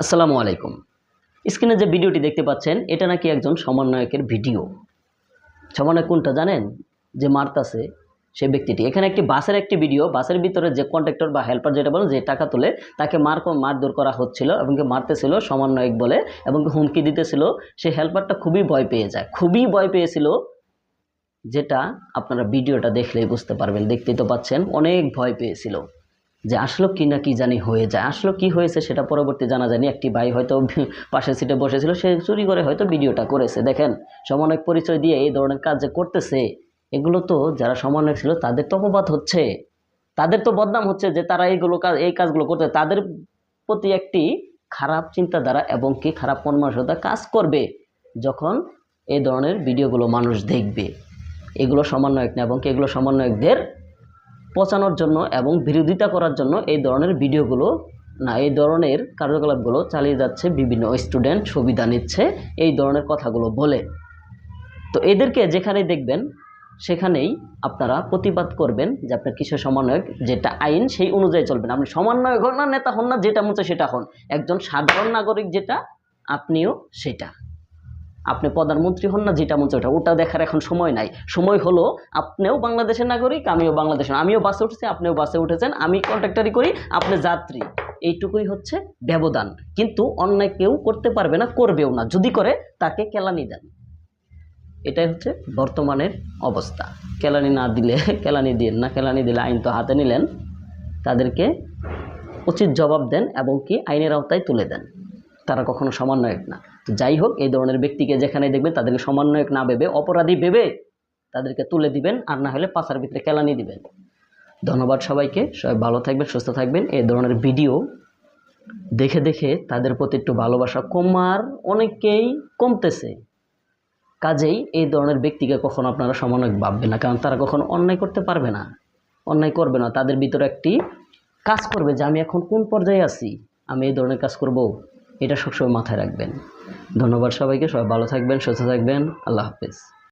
আসসালামু আলাইকুম। স্ক্রিনে যে ভিডিওটি দেখতে পাচ্ছেন এটা নাকি একজন সমন্বয়কের ভিডিও। সমন্বয়ক কোনটা জানেন? যে মারতাছে সে ব্যক্তিটি। এখানে একটি বাসের একটি ভিডিও, বাসের ভিতরে যে কন্ডাক্টর বা হেল্পার যেটা বলে যে টাকা তোলে তাকে মারধর করা হচ্ছিল এবং মারতেছিল সমন্বয়ক বলে এবং হুমকি দিতেছিল। সেই হেল্পারটা খুবই ভয় পেয়ে যায়, খুবই ভয় পেয়েছিল, যেটা আপনারা ভিডিওটা দেখলেই বুঝতে পারবেন। দেখতেই তো পাচ্ছেন অনেক ভয় পেয়েছিল যে আসলো কি না কি জানি হয়ে যায়। আসলো কি হয়েছে সেটা পরবর্তী জানা যায়নি। একটি ভাই হয়তো পাশের সিটে বসেছিল, সে চুরি করে হয়তো ভিডিওটা করেছে। দেখেন সমন্বয়ক পরিচয় দিয়ে এই ধরনের কাজ যে করতেছে, এগুলো তো যারা সমন্বয়ক ছিল তাদের তো অপবাদ হচ্ছে, তাদের তো বদনাম হচ্ছে যে তারা এই কাজগুলো করতে, তাদের প্রতি একটি খারাপ চিন্তাধারা এবং কি খারাপ মন মানসিকতা কাজ করবে যখন এই ধরনের ভিডিওগুলো মানুষ দেখবে। এগুলো সমন্বয়ক না, এবং কি এগুলো সমন্বয়কদের পচানোর জন্য এবং বিরোধিতা করার জন্য এই ধরনের ভিডিওগুলো না, এই ধরনের কার্যকলাপগুলো চালিয়ে যাচ্ছে বিভিন্ন স্টুডেন্ট, সুবিধা নিচ্ছে এই ধরনের কথাগুলো বলে। তো এদেরকে যেখানেই দেখবেন সেখানেই আপনারা প্রতিবাদ করবেন যে আপনার কিসের সমন্বয়ক, যেটা আইন সেই অনুযায়ী চলবেন। আপনি সমন্বয়ক হন না, নেতা হন না, যেটা মন চায় সেটা হন। একজন সাধারণ নাগরিক যেটা, আপনিও সেটা। আপনি প্রধানমন্ত্রী হন না, যেটা মন চায় ওটা দেখার এখন সময় নাই। সময় হলো আপনিও বাংলাদেশের নাগরিক, আমিও বাংলাদেশের, আমিও বাসে উঠেছি, আপনিও বাসে উঠেছেন, আমি কন্ট্রাক্টরি করি, আপনি যাত্রী। এইটুকুই হচ্ছে ব্যবধান। কিন্তু অন্যায় কেউ করতে পারবে না, করবেও না। যদি করে তাকে কেলানি দেন। এটাই হচ্ছে বর্তমানের অবস্থা। কেলানি না দিলে কেলানি দিন না, কেলানি দিলে আইন তো হাতে নিলেন, তাদেরকে উচিত জবাব দেন এবং কি আইনের আওতায় তুলে দেন। তারা কখনো সমন্বয়ক না। তো যাই হোক, এই ধরনের ব্যক্তিকে যেখানে দেখবেন তাদেরকে সমন্বয়ক না ভেবে অপরাধী ভেবে তাদেরকে তুলে দিবেন, আর না হলে পাছার ভিতরে কেলানি দিবেন। ধন্যবাদ সবাইকে। সবাই ভালো থাকবেন, সুস্থ থাকবেন। এই ধরনের ভিডিও দেখে দেখে তাদের প্রতি একটু ভালোবাসা কমার অনেকেই কমতেছে। কাজেই এই ধরনের ব্যক্তিকে কখনো আপনারা সমন্বয়ক ভাববেন না, কারণ তারা কখনো অন্যায় করতে পারবে না, অন্যায় করবে না। তাদের ভিতরে একটি কাজ করবে যে আমি এখন কোন পর্যায়ে আছি, আমি এই ধরনের কাজ করব। এটা সবসময় মাথায় রাখবেন। ধন্যবাদ সবাইকে। সবাই ভালো থাকবেন, সুস্থ থাকবেন। আল্লাহ হাফেজ।